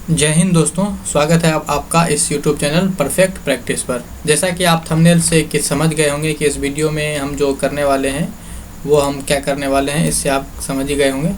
जय हिंद दोस्तों, स्वागत है आपका इस YouTube चैनल परफेक्ट प्रैक्टिस पर। जैसा कि आप थंबनेल से कि समझ गए होंगे कि इस वीडियो में हम जो करने वाले हैं वो हम क्या करने वाले हैं, इससे आप समझ ही गए होंगे।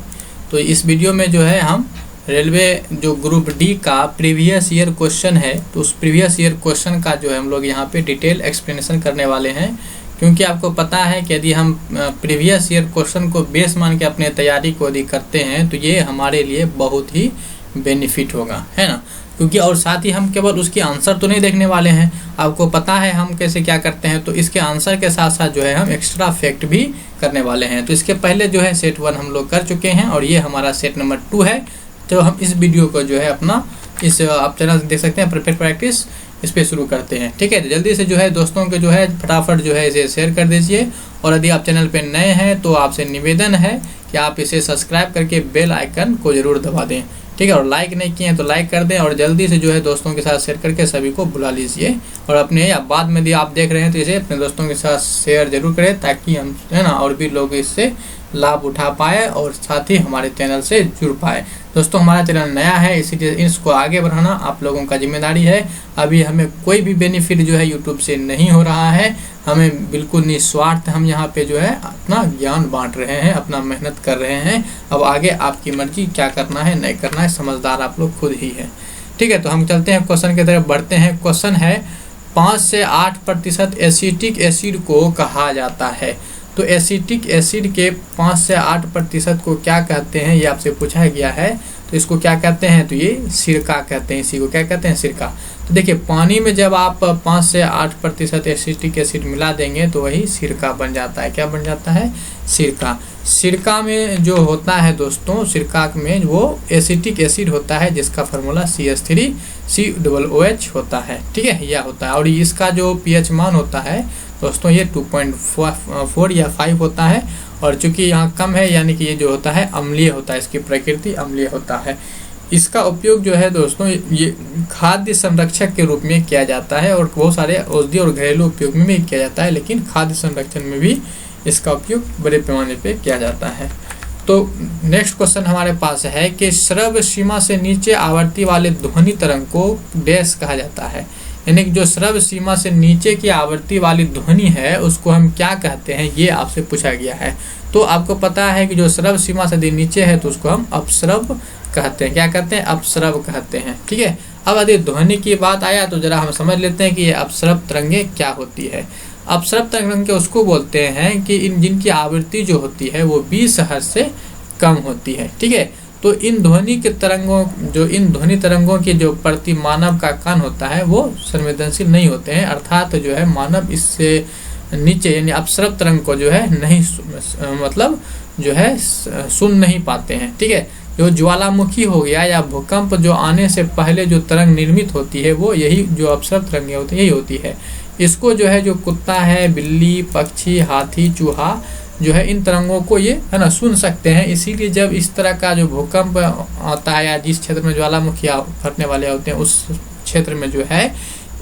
तो इस वीडियो में जो है हम रेलवे जो ग्रुप डी का प्रीवियस ईयर क्वेश्चन है, तो उस प्रीवियस ईयर क्वेश्चन का जो है हम लोग यहाँ पे डिटेल एक्सप्लेनेशन करने वाले हैं। क्योंकि आपको पता है कि यदि हम प्रीवियस ईयर क्वेश्चन को बेस मान के अपने तैयारी को यदि करते हैं तो ये हमारे लिए बहुत ही बेनिफिट होगा, है ना। क्योंकि और साथ ही हम केवल उसके आंसर तो नहीं देखने वाले हैं, आपको पता है हम कैसे क्या करते हैं। तो इसके आंसर के साथ साथ जो है हम एक्स्ट्रा फैक्ट भी करने वाले हैं। तो इसके पहले जो है सेट 1 हम लोग कर चुके हैं और ये हमारा सेट नंबर 2 है। तो हम इस वीडियो को जो है अपना इस आप चैनल देख सकते हैं परफेक्ट प्रैक्टिस, इस पर शुरू करते हैं। ठीक है, तो जल्दी से जो है दोस्तों के जो है फटाफट जो है इसे शेयर कर दीजिए। और यदि आप चैनल पे नए हैं तो आपसे निवेदन है कि आप इसे सब्सक्राइब करके बेल आइकन को जरूर दबा दें। ठीक है, और लाइक नहीं किए हैं तो लाइक कर दें और जल्दी से जो है दोस्तों के साथ शेयर करके सभी को बुला लीजिए। और अपने या बाद में यदि आप देख रहे हैं तो इसे अपने दोस्तों के साथ शेयर जरूर करें, ताकि हम है ना और भी लोग इससे लाभ उठा पाए और साथ ही हमारे चैनल से जुड़ पाए। दोस्तों हमारा चैनल नया है, इसीलिए इसको आगे बढ़ाना आप लोगों का जिम्मेदारी है। अभी हमें कोई भी बेनिफिट जो है यूट्यूब से नहीं हो रहा है, हमें बिल्कुल निस्वार्थ हम यहाँ पे जो है अपना ज्ञान बांट रहे हैं, अपना मेहनत कर रहे हैं। अब आगे आपकी मर्जी, क्या करना है नहीं करना है, समझदार आप लोग खुद ही है। ठीक है, तो हम चलते हैं क्वेश्चन की तरफ बढ़ते हैं। क्वेश्चन है 5 से 8% एसिटिक एसिड को कहा जाता है। तो एसिटिक एसिड के 5 से 8% को क्या कहते हैं, ये आपसे पूछा गया है। तो इसको क्या कहते हैं, तो ये सिरका कहते हैं। इसी को क्या कहते हैं, सिरका। तो देखिए पानी में जब आप 5 से 8% एसिटिक एसिड मिला देंगे तो वही सिरका बन जाता है। क्या बन जाता है, सिरका। सिरका में जो होता है दोस्तों, सिरका में वो एसिटिक एसिड होता है जिसका फार्मूला CH3COOH होता है। ठीक है, यह होता है। और इसका जो pH मान होता है दोस्तों ये 2.4 या 5 होता है। और चूंकि यहाँ कम है यानी कि ये जो होता है अम्लीय होता है, इसकी प्रकृति अम्लीय होता है। इसका उपयोग जो है दोस्तों ये खाद्य संरक्षक के रूप में किया जाता है और बहुत सारे औषधि और घरेलू उपयोग में भी किया जाता है, लेकिन खाद्य संरक्षण में भी इसका उपयोग बड़े पैमाने पे किया जाता है। तो नेक्स्ट क्वेश्चन हमारे पास है कि श्रव्य सीमा से नीचे आवर्ती वाले ध्वनि तरंग को डैश कहा जाता है। यानी कि जो श्रव्य सीमा से नीचे की आवृत्ति वाली ध्वनि है उसको हम क्या कहते हैं, ये आपसे पूछा गया है। तो आपको पता है कि जो श्रव्य सीमा से नीचे है तो उसको हम अपश्रव कहते हैं। क्या कहते हैं, अपश्रव कहते हैं। ठीक है, अब यदि ध्वनि की बात आया तो जरा हम समझ लेते हैं कि ये अपश्रव तरंगे क्या होती है। अपश्रव तरंगे उसको बोलते हैं कि जिनकी आवृत्ति जो होती है वो 20 हर्ट्ज से कम होती है। ठीक है, तो इन ध्वनि तरंगों के जो प्रति मानव का कान होता है वो संवेदनशील नहीं होते हैं, अर्थात जो है मानव इससे नीचे यानी अपश्रव तरंग को जो है नहीं मतलब जो है सुन नहीं पाते हैं। ठीक है, जो ज्वालामुखी हो गया या भूकंप जो आने से पहले जो तरंग निर्मित होती है वो यही जो अपश्रव तरंगें होती है यही होती है। इसको जो है जो कुत्ता है, बिल्ली, पक्षी, हाथी, चूहा जो है इन तरंगों को ये है ना सुन सकते हैं। इसीलिए जब इस तरह का जो भूकंप आता है या जिस क्षेत्र में ज्वालामुखी फटने वाले होते हैं उस क्षेत्र में जो है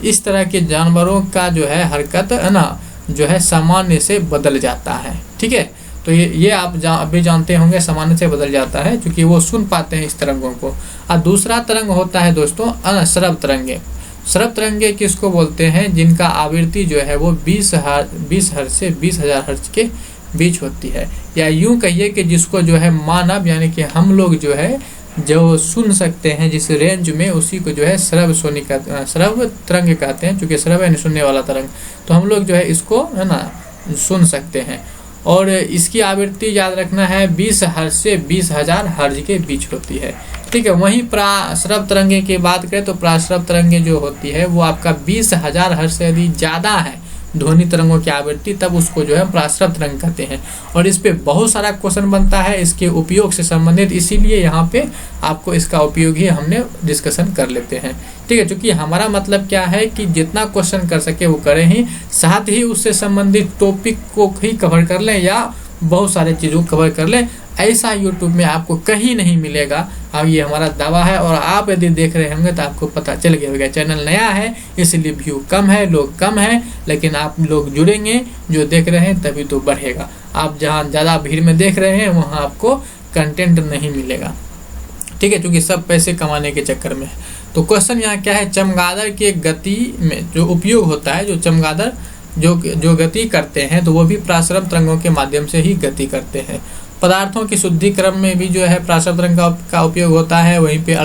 इस तरह के जानवरों का जो है हरकत है ना जो है सामान्य से बदल जाता है। ठीक है, तो ये आप अभी जानते होंगे सामान्य से बदल जाता है क्योंकि वो सुन पाते हैं इस तरंगों को। और दूसरा तरंग होता है दोस्तों श्रव्य तरंगे। श्रव्य तरंगे किसको बोलते हैं, जिनका आवृत्ति जो है वो 20 हर्ट्ज से 20,000 हर्ट्ज के बीच होती है। या यूं कहिए कि जिसको जो है मानव यानी कि हम लोग जो है जो सुन सकते हैं जिस रेंज में, उसी को जो है श्रव्य तरंग कहते हैं। चूंकि श्रव्य यानी सुनने वाला तरंग, तो हम लोग जो है इसको है ना सुन सकते हैं। और इसकी आवृत्ति याद रखना है 20 हर्ट्ज से 20,000 हर्ट्ज के बीच होती है। ठीक है, वहीं प्राश्रव तरंगे की बात करें तो प्राश्रव तरंगे जो होती है वो आपका 20,000 हर्ट्ज से यदि ज़्यादा है ध्वनि तरंगों की आवृत्ति, तब उसको जो है प्राश्रव तरंग कहते हैं। और इस पे बहुत सारा क्वेश्चन बनता है इसके उपयोग से संबंधित, इसीलिए यहाँ पे आपको इसका उपयोग ही हमने डिस्कशन कर लेते हैं। ठीक है, क्योंकि हमारा मतलब क्या है कि जितना क्वेश्चन कर सके वो करें ही, साथ ही उससे संबंधित टॉपिक को ही कवर कर लें या बहुत सारे चीज़ों को कवर कर लें। ऐसा यूट्यूब में आपको कहीं नहीं मिलेगा। अब ये हमारा दावा है और आप यदि देख रहे होंगे तो आपको पता चल गया होगा। चैनल नया है इसलिए व्यू कम है, लोग कम है, लेकिन आप लोग जुड़ेंगे जो देख रहे हैं तभी तो बढ़ेगा। आप जहाँ ज़्यादा भीड़ में देख रहे हैं वहाँ आपको कंटेंट नहीं मिलेगा। ठीक है, क्योंकि सब पैसे कमाने के चक्कर में है। तो क्वेश्चन यहाँ क्या है, चमगादड़ के गति में जो उपयोग होता है, जो चमगादड़ जो गति करते हैं तो वो भी प्रासरम तरंगों के माध्यम से ही गति करते हैं। पदार्थों की शुद्धिकरण में भी जो है प्रासरम तरंग का उपयोग होता है। वहीं पे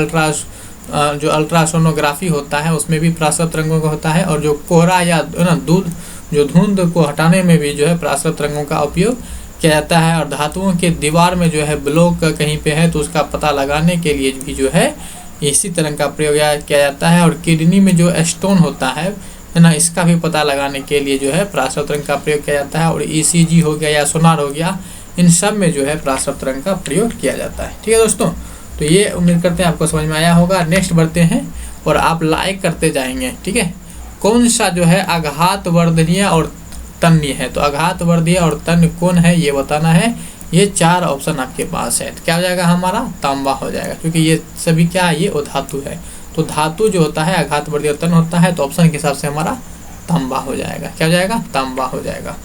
जो अल्ट्रासोनोग्राफी होता है उसमें भी प्रासरम तरंगों का होता है। और जो कोहरा या धुंध को हटाने में भी जो है प्रासरम तरंगों का उपयोग किया जाता है। और धातुओं के दीवार में जो है ब्लॉक कहीं पे है तो उसका पता लगाने के लिए भी जो है इसी तरंग का प्रयोग किया जाता है। और किडनी में जो स्टोन होता है ना, इसका भी पता लगाने के लिए जो है प्रासरम तरंग का प्रयोग किया जाता है। और ECG हो गया या सोनार हो गया, इन सब में जो है प्रासरम तरंग का प्रयोग किया जाता है। ठीक है दोस्तों, तो ये उम्मीद करते हैं आपको समझ में आया होगा। नेक्स्ट बढ़ते हैं और आप लाइक करते जाएंगे। ठीक है, कौन सा जो है आघात वर्धनीय और तन्य है, तो आघात वर्धनीय और तन्य कौन है ये बताना है। ये 4 ऑप्शन आपके पास है। तो क्या हो जाएगा हमारा, तांबा हो जाएगा, क्योंकि ये सभी क्या है, ये अधातु है। तो धातु जो होता है आघात वर्धनीय और तन्य होता है, तो ऑप्शन के हिसाब से हमारा तांबा हो जाएगा। क्या हो जाएगा, तांबा हो जाएगा।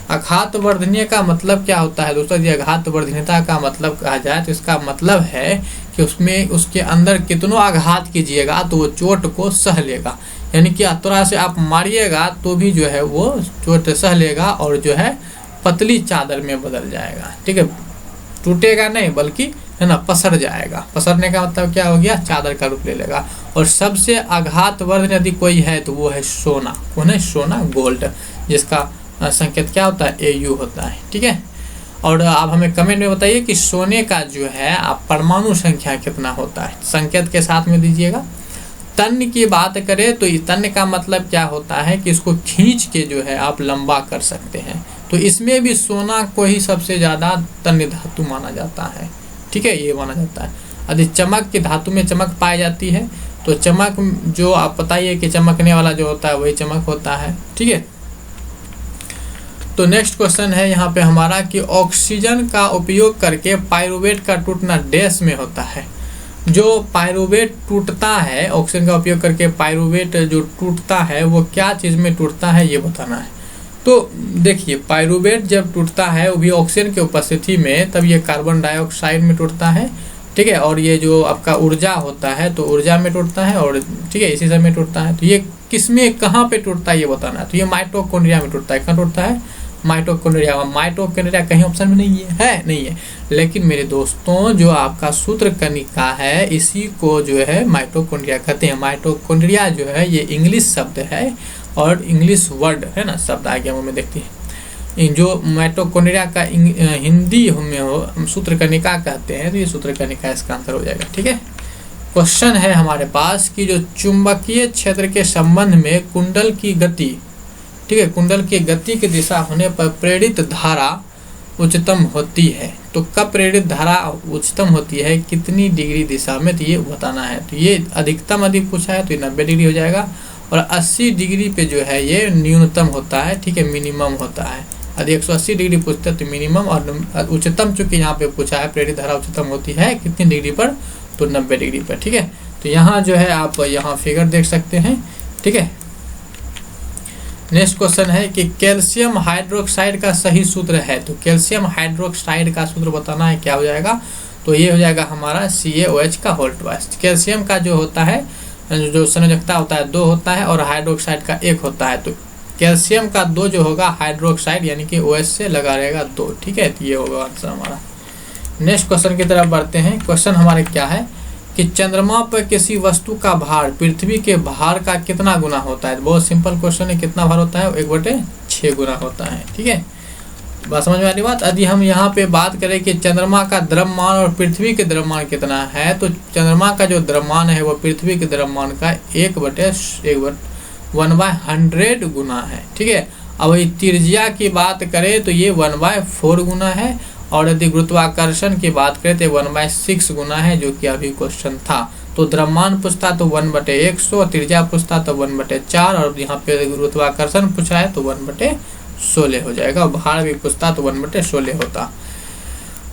आघात वर्धनीय का मतलब क्या होता है दोस्तों, यदि आघात वर्धनीयता का मतलब कहा जाए तो इसका मतलब है कि उसमें उसके अंदर कितनों आघात कीजिएगा तो वो चोट को सह लेगा। यानी कि थोड़ा से आप मारिएगा तो भी जो है वो चोट सह लेगा और जो है पतली चादर में बदल जाएगा। ठीक है, टूटेगा नहीं बल्कि है ना पसर जाएगा। पसरने का मतलब क्या हो गया, चादर का रूप ले लेगा। और सबसे आघात वर्धनीय यदि कोई है तो वो है सोना। कौन है, सोना, गोल्ड, जिसका संकेत क्या होता है, AU होता है। ठीक है, और आप हमें कमेंट में बताइए कि सोने का जो है आप परमाणु संख्या कितना होता है, संकेत के साथ में दीजिएगा। तन्य की बात करें तो तन्य का मतलब क्या होता है कि इसको खींच के जो है आप लंबा कर सकते हैं। तो इसमें भी सोना को ही सबसे ज़्यादा तन्य धातु माना जाता है। ठीक है, ये माना जाता है। यदि चमक की धातु में चमक पाई जाती है तो चमक जो आप बताइए कि चमकने वाला जो होता है वही चमक होता है। ठीक है, तो नेक्स्ट क्वेश्चन है यहाँ पे हमारा कि ऑक्सीजन का उपयोग करके पाइरुवेट का टूटना डैश में होता है। जो पाइरुवेट टूटता है, ऑक्सीजन का उपयोग करके पाइरुवेट जो टूटता है वो क्या चीज़ में टूटता है ये बताना है। तो देखिए, पाइरुवेट जब टूटता है वो भी ऑक्सीजन की उपस्थिति में, तब ये कार्बन डाइऑक्साइड में टूटता है। ठीक है, और ये जो आपका ऊर्जा होता है तो ऊर्जा में टूटता है। और ठीक है, इसी समय टूटता है। तो ये किसमें कहाँ पे टूटता है ये बताना है। तो ये माइटोकॉन्ड्रिया में टूटता है। कहाँ टूटता है, माइटोकॉन्ड्रिया। माइटोकॉन्ड्रिया कहीं ऑप्शन में नहीं है, नहीं है। लेकिन मेरे दोस्तों जो आपका सूत्र कणिका है इसी को जो है माइटोकॉन्ड्रिया कहते हैं। माइटोकॉन्ड्रिया जो है ये इंग्लिश शब्द है और इंग्लिश वर्ड है ना, शब्द आ गया मुँह में देखती है। जो माइटोकॉन्ड्रिया का हिंदी में हो सूत्र कणिका कहते हैं, तो ये सूत्र कणिका इसका आंसर हो जाएगा। ठीक है, क्वेश्चन है हमारे पास कि जो चुंबकीय क्षेत्र के संबंध में कुंडल की गति, ठीक है, कुंडल की गति की दिशा होने पर प्रेरित धारा उच्चतम होती है। तो कब प्रेरित धारा उच्चतम होती है, कितनी डिग्री दिशा में, तो ये बताना है। तो ये अधिकतम यदि पूछा है तो ये 90 डिग्री हो जाएगा। और 80 डिग्री पे जो है ये न्यूनतम होता है। ठीक है, मिनिमम होता है। यदि 180 डिग्री पूछते हैं तो मिनिमम, और उच्चतम चूंकि यहाँ पे पूछा है प्रेरित धारा उच्चतम होती है कितनी डिग्री पर, तो 90 डिग्री पर। ठीक है, तो यहाँ जो है आप यहाँ फिगर देख सकते हैं। ठीक है, नेक्स्ट क्वेश्चन है कि कैल्शियम हाइड्रोक्साइड का सही सूत्र है। तो कैल्शियम हाइड्रोक्साइड का सूत्र बताना है, क्या हो जाएगा, तो ये हो जाएगा हमारा CaOH का होल ट्वाइस। कैल्शियम का जो होता है जो संयोजकता होता है 2 होता है और हाइड्रोक्साइड का 1 होता है। तो कैल्शियम का 2 जो होगा हाइड्रोक्साइड यानी कि OH से लगा रहेगा 2। ठीक है, तो ये होगा आंसर हमारा। नेक्स्ट क्वेश्चन की तरफ बढ़ते हैं। क्वेश्चन हमारे क्या है कि चंद्रमा पर किसी वस्तु का भार पृथ्वी के भार का कितना गुना होता है। बहुत सिंपल क्वेश्चन है, कितना भार होता है, 1/6 गुना होता है। ठीक है, बात समझ में आ रही बात। यदि हम यहाँ पे बात करें कि चंद्रमा का द्रव्यमान और पृथ्वी के द्रव्यमान कितना है, तो चंद्रमा का जो द्रव्यमान है वो पृथ्वी के द्रव्यमान का 1/100 गुना है। ठीक है, अब त्रिज्या की बात करें तो ये 1/4 गुना है। और यदि गुरुत्वाकर्षण की बात करें तो 1/6 गुना है, जो कि अभी क्वेश्चन था। तो द्रव्यमान पूछता तो 1/100, त्रिज्या पूछता तो 1/4, और यहाँ पे गुरुत्वाकर्षण पूछा है तो 1/16 हो जाएगा। और भार भी पूछता तो 1/16 होता।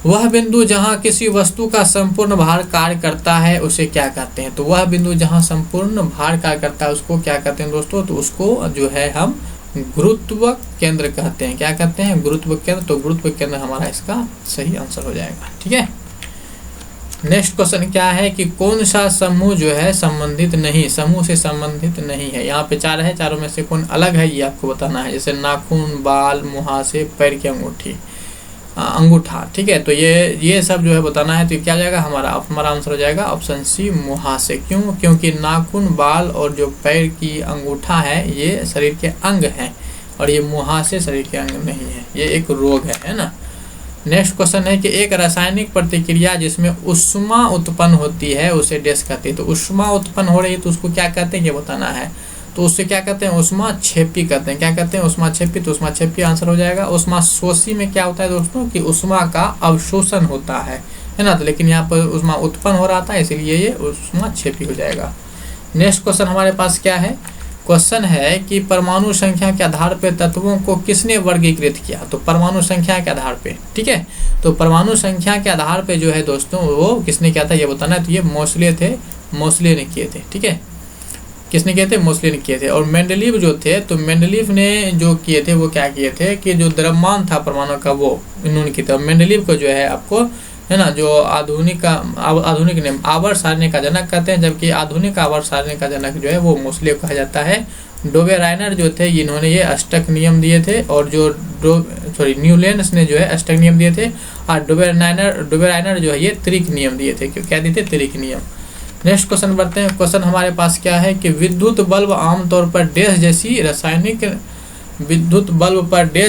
वह बिंदु जहाँ किसी वस्तु का संपूर्ण भार कार्य करता है उसे क्या कहते हैं। तो वह बिंदु जहाँ संपूर्ण भार कार्य करता है उसको क्या कहते हैं दोस्तों, तो उसको जो है हम गुरुत्व केंद्र कहते हैं। क्या कहते हैं, गुरुत्व केंद्र। तो गुरुत्व केंद्र हमारा इसका सही आंसर हो जाएगा। ठीक है, नेक्स्ट क्वेश्चन क्या है कि कौन सा समूह जो है संबंधित नहीं, समूह से संबंधित नहीं है। यहाँ पे 4 है, चारों में से कौन अलग है ये आपको बताना है। जैसे नाखून, बाल, मुहासे, पैर की अंगूठी, अंगूठा, ठीक है। तो ये सब जो है बताना है। तो क्या जाएगा हमारा आंसर हो जाएगा ऑप्शन सी, मुहासे। क्यों? क्योंकि नाखून, बाल और जो पैर की अंगूठा है ये शरीर के अंग हैं और ये मुहासे शरीर के अंग नहीं है, ये एक रोग है ना। नेक्स्ट क्वेश्चन है कि एक रासायनिक प्रतिक्रिया जिसमें उष्मा उत्पन्न होती है उसे डैश कहते हैं। तो उष्मा उत्पन्न हो रही है तो उसको क्या कहते हैं ये बताना है। तो उससे क्या कहते हैं? उष्मा क्षेपी कहते हैं। क्या कहते हैं? उष्मा क्षेपी। तो उष्मा क्षेपी आंसर हो जाएगा। उष्मा शोषी में क्या होता है दोस्तों कि उष्मा का अवशोषण होता है ना। तो लेकिन यहाँ पर उष्मा उत्पन्न हो रहा था इसलिए ये उष्मा क्षेपी हो जाएगा। नेक्स्ट क्वेश्चन हमारे पास क्या है? क्वेश्चन है कि परमाणु संख्या के आधार पर तत्वों को किसने वर्गीकृत किया। तो परमाणु संख्या के आधार पे, ठीक है। तो परमाणु संख्या के आधार पे जो है दोस्तों वो किसने किया था ये बताना है। तो ये मोसले थे, मोसले ने किए थे, ठीक है। किसने किए थे? मोसले ने किए थे। और मेंडलीव जो थे, तो मेंडलीव ने जो किए थे वो क्या किए थे कि जो द्रव्यमान था परमाणु का वो इन्होंने किया था। मेंडलीव को जो है आपको है ना जो आधुनिक ने आवर्त सारणी का जनक कहते हैं, जबकि आधुनिक आवर्त सारणी का जनक जो है वो मोसले कहा जाता है। डोबेराइनर जो थे इन्होंने ये अष्टक नियम दिए थे और जो न्यूलैंड्स ने जो है अष्टक नियम दिए थे और डोबेराइनर जो है ये त्रिक नियम दिए थे। क्या दिए थे? त्रिक नियम। नेक्स्ट क्वेश्चन बढ़ते हैं। क्वेश्चन हमारे पास क्या है कि विद्युत बल्ब आमतौर पर डैश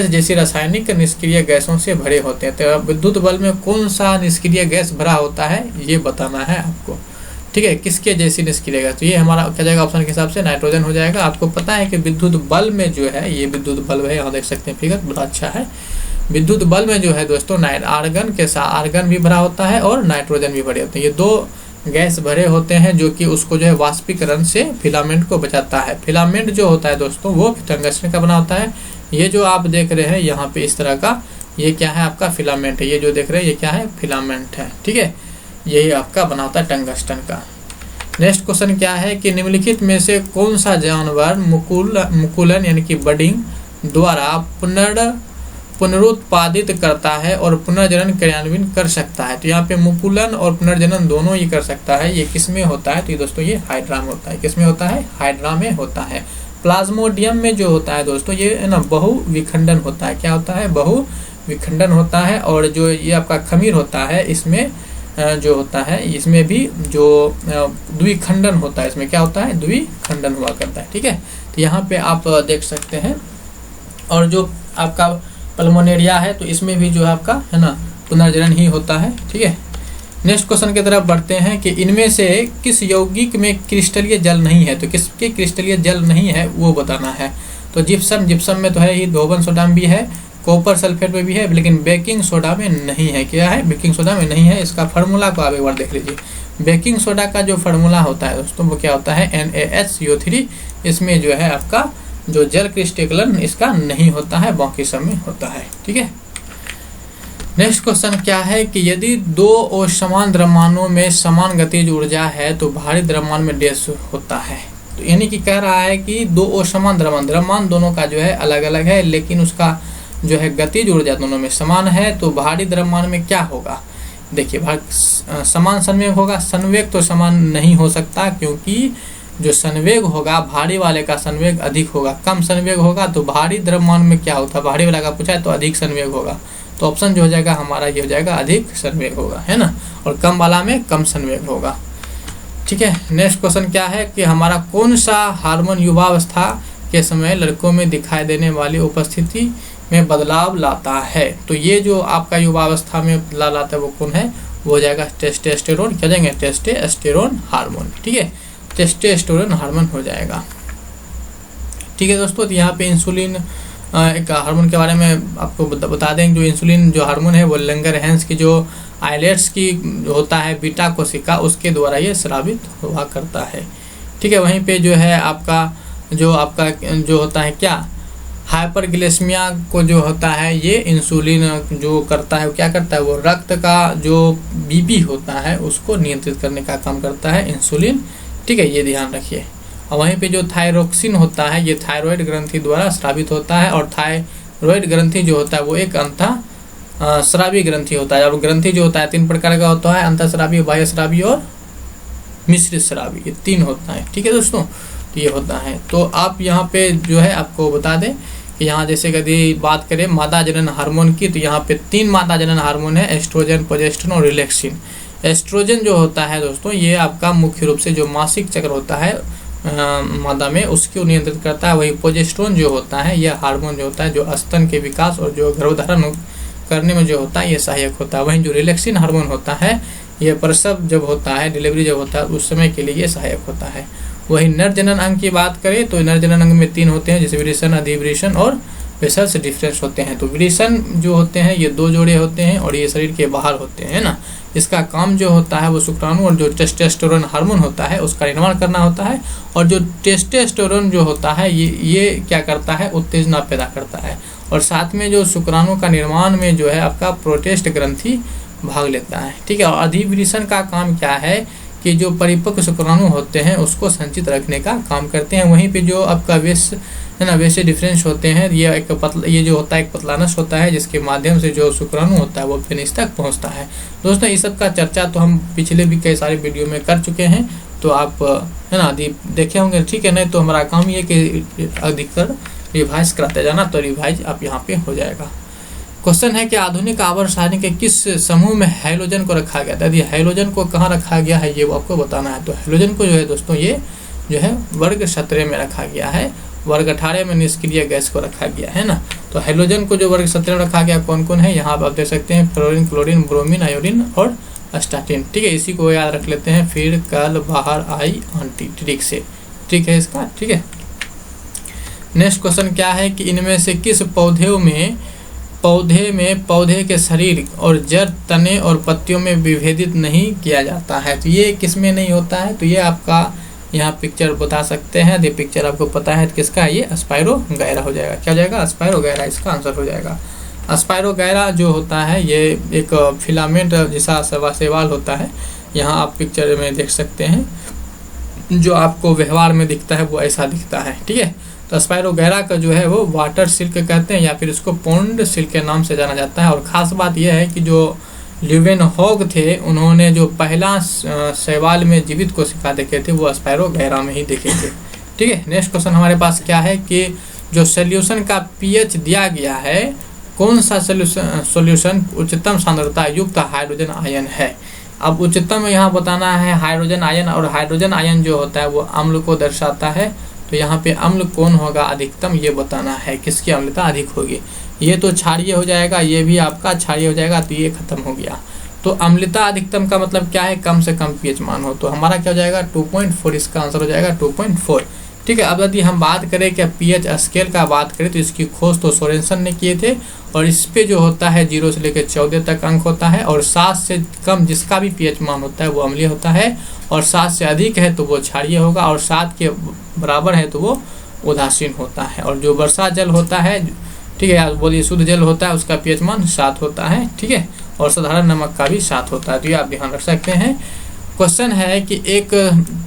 जैसी रासायनिक निष्क्रिय गैसों से भरे होते हैं। तो विद्युत बल्ब में कौन सा निष्क्रिय गैस भरा होता है ये बताना है आपको, ठीक है। किसके जैसी निष्क्रिय गैस? तो ये हमारा क्या जाएगा ऑप्शन के हिसाब से नाइट्रोजन हो जाएगा। आपको पता है कि विद्युत बल्ब में जो है ये विद्युत बल्ब है, यहाँ देख सकते हैं फिगर बड़ा अच्छा है। विद्युत बल्ब में जो है दोस्तों आर्गन के साथ आर्गन भी भरा होता है और नाइट्रोजन भी भरे होते हैं। ये 2 गैस भरे होते हैं जो कि उसको जो है वाष्पीकरण से फिलामेंट को बचाता है। फिलामेंट जो होता है दोस्तों वो टंगस्टन का बना होता है। ये जो आप देख रहे हैं यहाँ पे इस तरह का ये क्या है आपका फिलामेंट है। ये जो देख रहे हैं ये क्या है? फिलामेंट है, ठीक है। यही आपका बना होता है टंगस्टन का। नेक्स्ट क्वेश्चन क्या है कि निम्नलिखित में से कौन सा जानवर मुकुलन यानी कि बडिंग द्वारा पुनरुत्पादित करता है और पुनर्जनन क्रियान्वयन कर सकता है। तो यहाँ पे मुकुलन और पुनर्जनन दोनों ही कर सकता है। ये किसमें होता है? तो दोस्तों ये हाइड्रा में होता है। किसमें होता है? हाइड्रा में होता है। प्लाज्मोडियम में जो होता है दोस्तों ये है ना बहुविखंडन होता है। क्या होता है? बहुविखंडन होता है। और जो ये आपका खमीर होता है इसमें जो होता है इसमें भी जो द्विखंडन होता है। इसमें क्या होता है? द्विखंडन हुआ करता है, ठीक है। तो यहाँ पे आप देख सकते हैं। और जो आपका पल्मोनेरिया है तो इसमें भी जो है आपका है ना पुनर्जनन ही होता है, ठीक है। नेक्स्ट क्वेश्चन की तरफ बढ़ते हैं कि इनमें से किस यौगिक में क्रिस्टलीय जल नहीं है। तो किसके क्रिस्टलीय जल नहीं है वो बताना है। तो जिप्सम में तो है ही, धोबन सोडा में भी है, कॉपर सल्फेट में भी है, लेकिन बेकिंग सोडा में नहीं है। क्या है? बेकिंग सोडा में नहीं है। इसका फार्मूला को आप एक बार देख लीजिए। बेकिंग सोडा का जो फार्मूला होता है दोस्तों वो क्या होता है? NaHCO3। इसमें जो है आपका जो जल क्रिस्टलीकरण इसका नहीं होता है, बाकी सब में होता है, ठीक है। नेक्स्ट क्वेश्चन क्या है कि यदि 2 समान द्रव्यमानों में समान गतिज ऊर्जा है तो भारी द्रव्यमान में डैश होता है। तो यानी कि कह रहा है कि 2 समान द्रव्यमान दोनों का जो है अलग अलग है, लेकिन उसका जो है गतिज ऊर्जा दोनों में समान है। तो भारी द्रव्यमान में क्या होगा? देखिए समान संवेग होगा। संवेग तो समान नहीं हो सकता क्योंकि जो संवेग होगा भारी वाले का संवेग अधिक होगा। कम संवेग होगा तो भारी द्रव्यमान में क्या होता है? भारी वाला का पूछा है तो अधिक संवेग होगा। तो ऑप्शन जो हो जाएगा हमारा ये हो जाएगा अधिक संवेग होगा, है ना। और कम वाला में कम संवेग होगा, ठीक है। नेक्स्ट क्वेश्चन क्या है कि हमारा कौन सा हार्मोन युवावस्था के समय लड़कों में दिखाई देने वाली उपस्थिति में बदलाव लाता है। तो ये जो आपका युवावस्था में बदलाव लाता है वो कौन है? वो हो जाएगा टेस्टोस्टेरोन। क्या जाएंगे? टेस्टोस्टेरोन हार्मोन, ठीक है। टेस्टोस्टेरोन हार्मोन हो जाएगा, ठीक है दोस्तों। तो यहाँ पे इंसुलिन एक हार्मोन के बारे में आपको बता दें। जो इंसुलिन जो हार्मोन है वो लंगरहैंस की जो आइलेट्स की होता है बीटा कोशिका उसके द्वारा ये स्रावित हुआ करता है, ठीक है। वहीं पे जो है आपका जो होता है क्या हाइपरग्लाइसेमिया को जो होता है ये इंसुलिन जो करता है वो क्या करता है? वो रक्त का जो बीपी होता है उसको नियंत्रित करने का काम करता है इंसुलिन, ठीक है। ये ध्यान रखिए। और वहीं पे जो थायरोक्सिन होता है ये थायराइड ग्रंथि द्वारा स्रावित होता है। और थायराइड ग्रंथि जो होता है वो एक स्रावी ग्रंथि होता है। और ग्रंथि जो होता है 3 प्रकार का होता है, अंतःस्रावी, बाह्य स्रावी और मिश्रित स्रावी, ये 3 होता है। ठीक है दोस्तों, तो ये होता है। तो आप यहाँ पे जो है आपको बता दें कि यहाँ जैसे यदि बात करें मादा जनन हार्मोन की, तो यहाँ पे 3 मादा जनन हार्मोन है, एस्ट्रोजन, प्रोजेस्टेरोन और रिलैक्सिन। एस्ट्रोजन जो होता है दोस्तों, ये आपका मुख्य रूप से जो मासिक चक्र होता है मादा में उसको नियंत्रित करता है। वही प्रोजेस्टेरोन जो होता है, यह हार्मोन जो होता है जो स्तन के विकास और जो गर्भधारण करने में जो होता है ये सहायक होता है। वहीं जो रिलैक्सिन हार्मोन होता है, ये प्रसव जब होता है, डिलीवरी जब होता है, उस समय के लिए ये सहायक होता है। वही नर जनन अंग की बात करें तो नर जनन अंग में 3 होते हैं, जैसे विरेचन, अधिविरेचन और वेसल्स डिफरेंस होते हैं। तो विरेचन जो होते हैं ये 2 जोड़े होते हैं और ये शरीर के बाहर होते हैं ना। इसका काम जो होता है वो शुक्राणु और जो टेस्टोस्टेरोन हार्मोन होता है उसका निर्माण करना होता है। और जो टेस्टोस्टेरोन जो होता है ये क्या करता है, उत्तेजना पैदा करता है। और साथ में जो शुक्राणु का निर्माण में जो है आपका प्रोटेस्ट ग्रंथि भाग लेता है। ठीक है। और अधिविरेचन का काम क्या है कि जो परिपक्व शुक्राणु होते हैं उसको संचित रखने का काम करते हैं। वहीं पे जो आपका वेस है ना, वैसे डिफरेंस होते हैं, ये जो होता है एक पतलानस होता है जिसके माध्यम से जो शुक्राणु होता है वो पेनिस तक पहुंचता है। दोस्तों इस सब का चर्चा तो हम पिछले भी कई सारे वीडियो में कर चुके हैं, तो आप है ना देखे होंगे। ठीक है, नहीं तो हमारा काम ये कि अधिकतर रिवाइज कराते जाना, तो रिवाइज आप यहाँ पे हो जाएगा। क्वेश्चन है कि आधुनिक आवर्त सारणी के किस समूह में हाइड्रोजन को रखा गया था। यदि हाइड्रोजन को कहाँ रखा गया है ये वो आपको बताना है। तो हाइड्रोजन को जो है दोस्तों ये जो है वर्ग 17 में रखा गया है, वर्ग 18 में निष्क्रिय गैस को रखा गया है ना। तो हाइड्रोजन को जो वर्ग 17 में रखा गया कौन कौन है, यहाँ आप देख सकते हैं, फ्लोरीन, क्लोरीन, ब्रोमीन, आयोडीन और स्टार्टिन। ठीक है, इसी को याद रख लेते हैं। फिर कल बाहर आई आंटी, ट्रिक से, ठीक है इसका। ठीक है, नेक्स्ट क्वेश्चन क्या है कि इनमें से किस पौधे के शरीर और जड़, तने और पत्तियों में विभेदित नहीं किया जाता है। तो ये किसमें नहीं होता है, तो ये आपका यहाँ पिक्चर बता सकते हैं। ये पिक्चर आपको पता है किसका, ये स्पाइरोगैरा हो जाएगा। क्या हो जाएगा, स्पाइरोगैरा इसका आंसर हो जाएगा। स्पाइरोगैरा जो होता है ये एक फिलामेंट जैसा शैवाल होता है। यहाँ आप पिक्चर में देख सकते हैं, जो आपको व्यवहार में दिखता है वो ऐसा दिखता है। ठीक है, तो स्पाइरोगैरा का जो है वो वाटर सिल्क कहते हैं या फिर इसको पॉन्ड सिल्क के नाम से जाना जाता है। और ख़ास बात यह है कि जो ल्यूवेनहॉग थे उन्होंने जो पहला शैवाल में जीवित कोशिका देखे थे वो स्पाइरोगैरा में ही देखे थे। ठीक है, नेक्स्ट क्वेश्चन हमारे पास क्या है कि जो सोल्यूशन का पीएच दिया गया है, कौन सा सोल्यूशन उच्चतम सांद्रता युक्त हाइड्रोजन आयन है। अब उच्चतम यहाँ बताना है हाइड्रोजन आयन, और हाइड्रोजन आयन जो होता है वो अम्ल को दर्शाता है। तो यहाँ पे अम्ल कौन होगा अधिकतम ये बताना है, किसकी अम्लता अधिक होगी। ये तो क्षारीय हो जाएगा, ये भी आपका क्षारीय हो जाएगा, तो ये खत्म हो गया। तो अम्लता अधिकतम का मतलब क्या है, कम से कम पीएच मान हो। तो हमारा क्या हो जाएगा 2.4, इसका आंसर हो जाएगा 2.4। ठीक है, अब यदि हम बात करें क्या पीएच स्केल का बात करें तो इसकी खोज तो सोरेनसन ने किए थे। और इस पे जो होता है 0 से लेकर 14 तक अंक होता है। और 7 से कम जिसका भी पीएच मान होता है वो अम्लीय होता है, और 7 से अधिक है तो वो क्षारीय होगा, और 7 के बराबर है तो वो उदासीन होता है। और जो वर्षा जल होता है, ठीक है, बोलिए शुद्ध जल होता है, उसका पीएच मान 7 होता है। ठीक है, और साधारण नमक का भी 7 होता है। तो ये आप ध्यान रख सकते हैं। क्वेश्चन है कि एक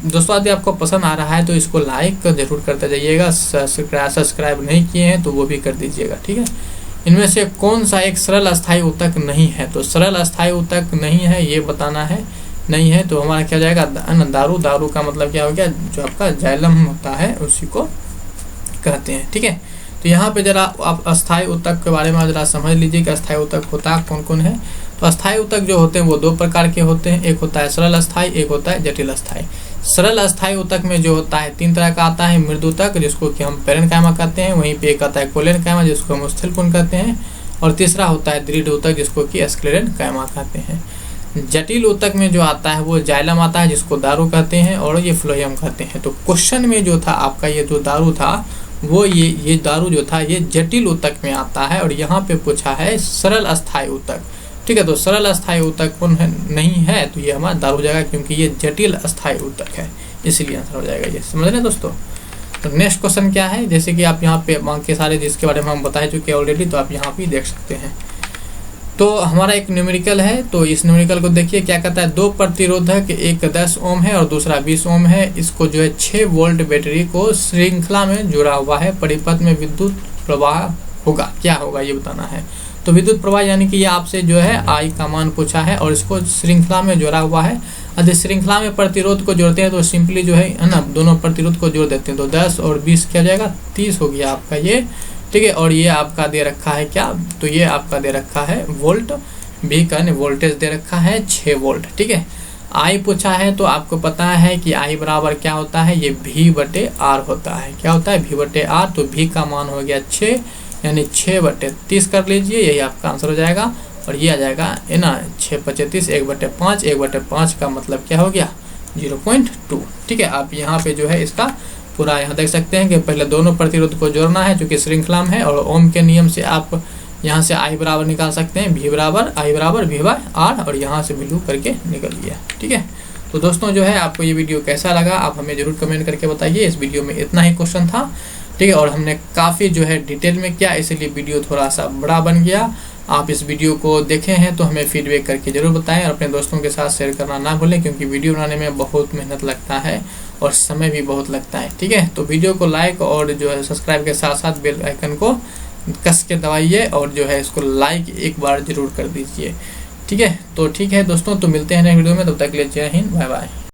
दोस्तों यदि आपको पसंद आ रहा है तो इसको लाइक जरूर करते जाइएगा, सब्सक्राइब नहीं किए हैं तो वो भी कर दीजिएगा। ठीक है, इनमें से कौन सा एक सरल अस्थायी ऊतक नहीं है। तो सरल अस्थायी ऊतक नहीं है ये बताना है, नहीं है तो हमारा क्या हो जाएगा दारू का मतलब क्या हो गया, जो आपका जाइलम होता है उसी को कहते हैं। ठीक है, तो यहाँ पे जरा आप अस्थायी ऊतक के बारे में जरा समझ लीजिए कि अस्थायी ऊतक होता कौन कौन है। तो अस्थायी ऊतक जो होते हैं वो 2 प्रकार के होते हैं, एक होता है सरल अस्थायी, एक होता है जटिल अस्थायी। सरल अस्थायी ऊतक में जो होता है 3 तरह का आता है, मृदु ऊतक जिसको कि हम पेरेन्काइमा कहते हैं, वहीं पे एक आता है कोलेनकाइमा जिसको हम स्थिलपुंज कहते हैं, और तीसरा होता है दृढ़ ऊतक जिसको कि स्क्लेरेनकाइमा कहते हैं। जटिल ऊतक में जो आता है वो जाइलम आता है जिसको दारू कहते हैं, और ये फ्लोएम कहते हैं। तो क्वेश्चन में जो था आपका ये जो दारू था वो ये दारू जो था ये जटिल ऊतक में आता है, और यहाँ पे पूछा है सरल अस्थायी ऊतक। ठीक है, तो सरल अस्थायी ऊतक कौन है, नहीं है, तो ये हमारा दारू हो जाएगा क्योंकि ये जटिल अस्थायी ऊतक है, इसलिए आंसर हो जाएगा ये। समझ रहे हैं दोस्तों। तो नेक्स्ट क्वेश्चन क्या है, जैसे कि आप यहाँ पे बाकी सारे जिसके बारे में हम बता चुके हैं ऑलरेडी, तो आप यहाँ पे देख सकते हैं। तो हमारा एक न्यूमेरिकल है, तो इस न्यूमेरिकल को देखिए क्या कहता है। 2 प्रतिरोधक, एक 10 ओम है और दूसरा 20 ओम है। इसको जो है 6 वोल्ट बैटरी को श्रृंखला में जुड़ा हुआ है, परिपथ में विद्युत प्रवाह होगा, क्या होगा ये बताना है। तो विद्युत प्रवाह यानी कि ये आपसे जो है आई का मान पूछा है और इसको श्रृंखला में जोड़ा हुआ है। यदि श्रृंखला में प्रतिरोध को जोड़ते हैं तो सिंपली जो है ना दोनों प्रतिरोध को जोड़ देते हैं, तो 10 और 20 क्या हो जाएगा, 30 हो गया आपका ये, ठीक है। और ये आपका दे रखा है क्या, तो ये आपका दे रखा है वोल्ट, भी का वोल्टेज दे रखा है 6 वोल्ट, ठीक है। आई पूछा है तो आपको पता है कि आई बराबर क्या होता है, ये V/R होता है। क्या होता है, V/R। तो V का मान हो गया 6, यानी 6/30 कर लीजिए, यही आपका आंसर हो जाएगा। और ये आ जाएगा है ना 6×35 1/5, 1/5 का मतलब क्या हो गया 0.2, ठीक है। आप यहाँ पे जो है इसका पूरा यहाँ देख सकते हैं कि पहले दोनों प्रतिरोध को जोड़ना है क्योंकि श्रृंखला में है, और ओम के नियम से आप यहाँ से आई बराबर निकाल सकते हैं, V/R और यहाँ से वैल्यू करके निकल गया, ठीक है। तो दोस्तों जो है आपको ये वीडियो कैसा लगा आप हमें जरूर कमेंट करके बताइए। इस वीडियो में इतना ही क्वेश्चन था, ठीक है, और हमने काफ़ी जो है डिटेल में किया, इसलिए वीडियो थोड़ा सा बड़ा बन गया। आप इस वीडियो को देखे हैं तो हमें फीडबैक करके जरूर बताएं और अपने दोस्तों के साथ शेयर करना ना भूलें, क्योंकि वीडियो बनाने में बहुत मेहनत लगता है और समय भी बहुत लगता है, ठीक है। तो वीडियो को लाइक और जो है सब्सक्राइब के साथ साथ बेल आइकन को कस के दबाइए और जो है इसको लाइक एक बार जरूर कर दीजिए, ठीक है। तो ठीक है दोस्तों, तो मिलते हैं नए वीडियो में, तब तक के लिए जय हिंद, बाय बाय।